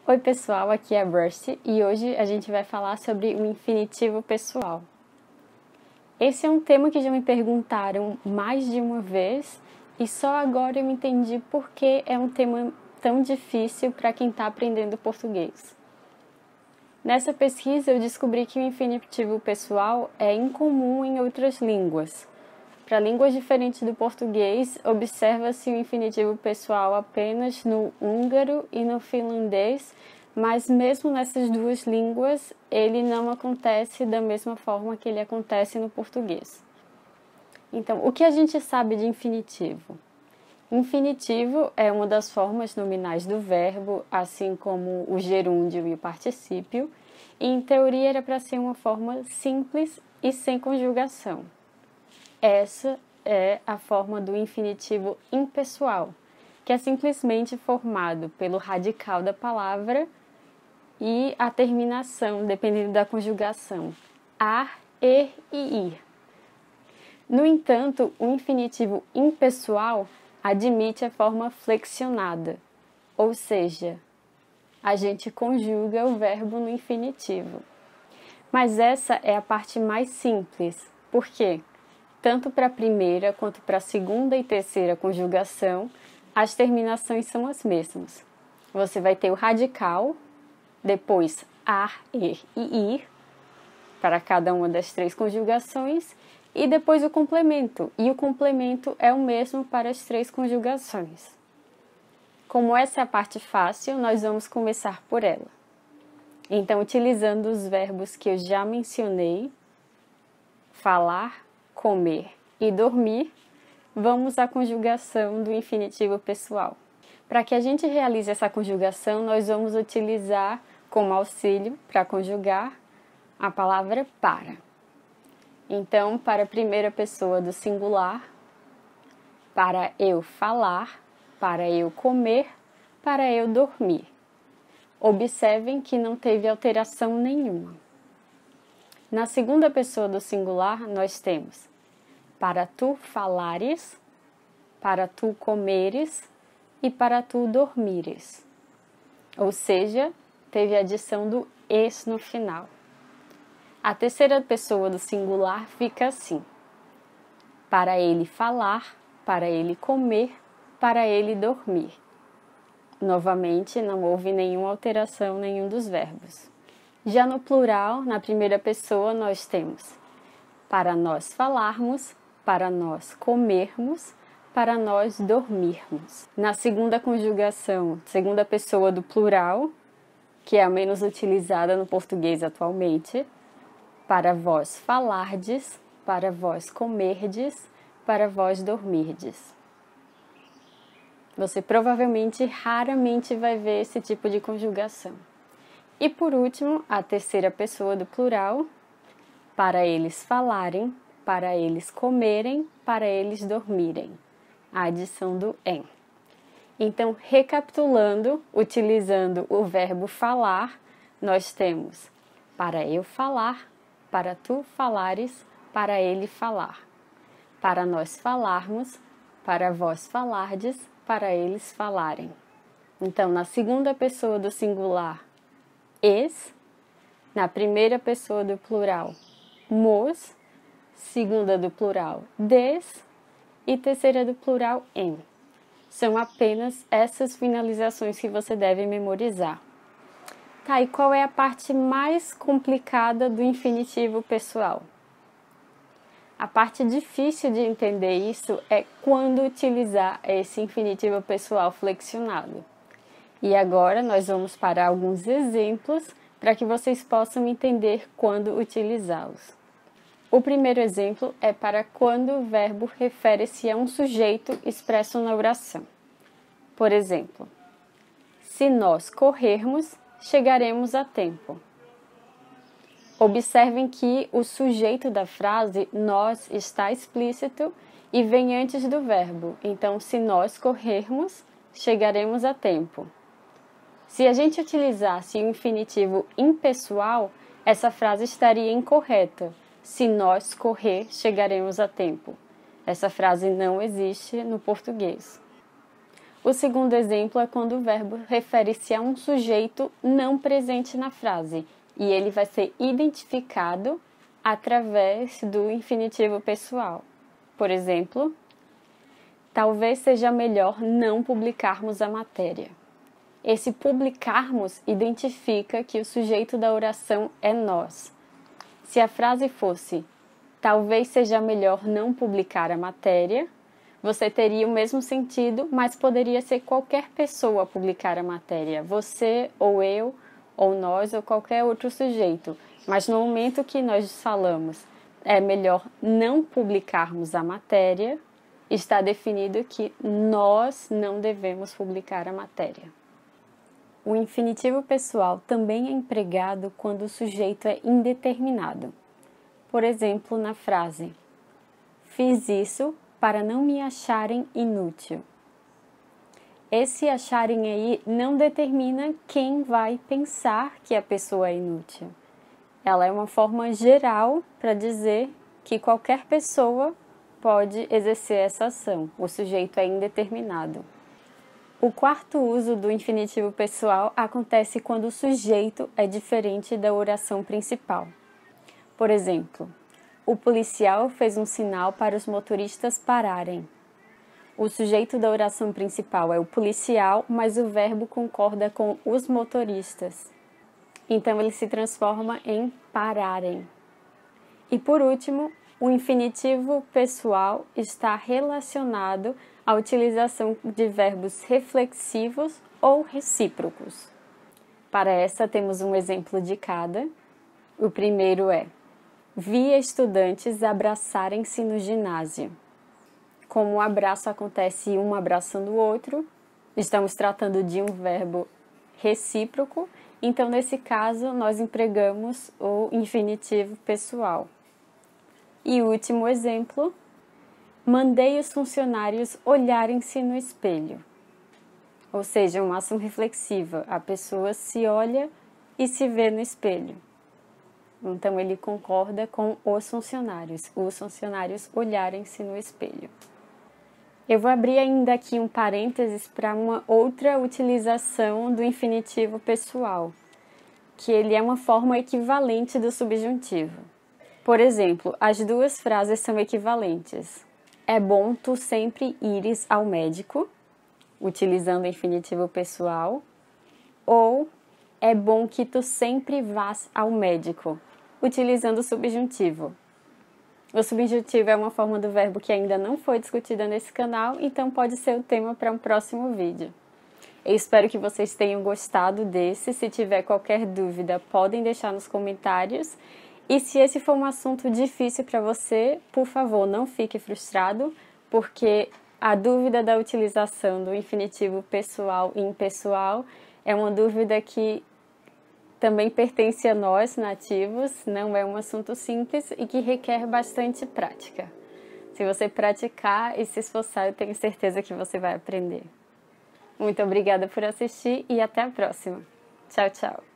Oi pessoal, aqui é a Burst e hoje a gente vai falar sobre o infinitivo pessoal. Esse é um tema que já me perguntaram mais de uma vez e só agora eu entendi por que é um tema tão difícil para quem está aprendendo português. Nessa pesquisa eu descobri que o infinitivo pessoal é incomum em outras línguas. Para línguas diferentes do português, observa-se o infinitivo pessoal apenas no húngaro e no finlandês, mas mesmo nessas duas línguas, ele não acontece da mesma forma que ele acontece no português. Então, o que a gente sabe de infinitivo? Infinitivo é uma das formas nominais do verbo, assim como o gerúndio e o particípio, e em teoria era para ser uma forma simples e sem conjugação. Essa é a forma do infinitivo impessoal, que é simplesmente formado pelo radical da palavra e a terminação, dependendo da conjugação, ar, e ir. No entanto, o infinitivo impessoal admite a forma flexionada, ou seja, a gente conjuga o verbo no infinitivo. Mas essa é a parte mais simples. Por quê? Tanto para a primeira quanto para a segunda e terceira conjugação, as terminações são as mesmas. Você vai ter o radical, depois ar, e ir, para cada uma das três conjugações, e depois o complemento. E o complemento é o mesmo para as três conjugações. Como essa é a parte fácil, nós vamos começar por ela. Então, utilizando os verbos que eu já mencionei, falar, comer e dormir, vamos à conjugação do infinitivo pessoal. Para que a gente realize essa conjugação, nós vamos utilizar como auxílio para conjugar a palavra para. Então, para a primeira pessoa do singular, para eu falar, para eu comer, para eu dormir. Observem que não teve alteração nenhuma. Na segunda pessoa do singular, nós temos para tu falares, para tu comeres e para tu dormires. Ou seja, teve a adição do es no final. A terceira pessoa do singular fica assim: para ele falar, para ele comer, para ele dormir. Novamente, não houve nenhuma alteração, nenhum dos verbos. Já no plural, na primeira pessoa, nós temos para nós falarmos, para nós comermos, para nós dormirmos. Na segunda conjugação, segunda pessoa do plural, que é a menos utilizada no português atualmente, para vós falardes, para vós comerdes, para vós dormirdes. Você provavelmente raramente vai ver esse tipo de conjugação. E por último, a terceira pessoa do plural, para eles falarem, para eles comerem, para eles dormirem. A adição do em. Então, recapitulando, utilizando o verbo falar, nós temos para eu falar, para tu falares, para ele falar. Para nós falarmos, para vós falardes, para eles falarem. Então, na segunda pessoa do singular, es, na primeira pessoa do plural, mos, segunda do plural, des e terceira do plural, em. São apenas essas finalizações que você deve memorizar. Tá, e qual é a parte mais complicada do infinitivo pessoal? A parte difícil de entender isso é quando utilizar esse infinitivo pessoal flexionado. E agora nós vamos para alguns exemplos para que vocês possam entender quando utilizá-los. O primeiro exemplo é para quando o verbo refere-se a um sujeito expresso na oração. Por exemplo, se nós corrermos, chegaremos a tempo. Observem que o sujeito da frase, nós, está explícito e vem antes do verbo. Então, se nós corrermos, chegaremos a tempo. Se a gente utilizasse o infinitivo impessoal, essa frase estaria incorreta. Se nós correr, chegaremos a tempo. Essa frase não existe no português. O segundo exemplo é quando o verbo refere-se a um sujeito não presente na frase e ele vai ser identificado através do infinitivo pessoal. Por exemplo, talvez seja melhor não publicarmos a matéria. Esse publicarmos identifica que o sujeito da oração é nós. Se a frase fosse talvez seja melhor não publicar a matéria, você teria o mesmo sentido, mas poderia ser qualquer pessoa publicar a matéria, você ou eu, ou nós, ou qualquer outro sujeito. Mas no momento que nós falamos é melhor não publicarmos a matéria, está definido que nós não devemos publicar a matéria. O infinitivo pessoal também é empregado quando o sujeito é indeterminado. Por exemplo, na frase: fiz isso para não me acharem inútil. Esse acharem aí não determina quem vai pensar que a pessoa é inútil. Ela é uma forma geral para dizer que qualquer pessoa pode exercer essa ação. O sujeito é indeterminado. O quarto uso do infinitivo pessoal acontece quando o sujeito é diferente da oração principal. Por exemplo, o policial fez um sinal para os motoristas pararem. O sujeito da oração principal é o policial, mas o verbo concorda com os motoristas. Então ele se transforma em pararem. E por último, o infinitivo pessoal está relacionado à utilização de verbos reflexivos ou recíprocos. Para essa temos um exemplo de cada. O primeiro é: vi estudantes abraçarem-se no ginásio. Como o abraço acontece um abraçando o outro, estamos tratando de um verbo recíproco, então nesse caso nós empregamos o infinitivo pessoal. E o último exemplo: mandei os funcionários olharem-se no espelho. Ou seja, uma ação reflexiva, a pessoa se olha e se vê no espelho. Então ele concorda com os funcionários olharem-se no espelho. Eu vou abrir ainda aqui um parênteses para uma outra utilização do infinitivo pessoal, que ele é uma forma equivalente do subjuntivo. Por exemplo, as duas frases são equivalentes. É bom tu sempre ires ao médico, utilizando o infinitivo pessoal, ou é bom que tu sempre vás ao médico, utilizando o subjuntivo. O subjuntivo é uma forma do verbo que ainda não foi discutida nesse canal, então pode ser o tema para um próximo vídeo. Eu espero que vocês tenham gostado desse. Se tiver qualquer dúvida, podem deixar nos comentários. E se esse for um assunto difícil para você, por favor, não fique frustrado, porque a dúvida da utilização do infinitivo pessoal e impessoal é uma dúvida que também pertence a nós, nativos, não é um assunto simples e que requer bastante prática. Se você praticar e se esforçar, eu tenho certeza que você vai aprender. Muito obrigada por assistir e até a próxima. Tchau, tchau.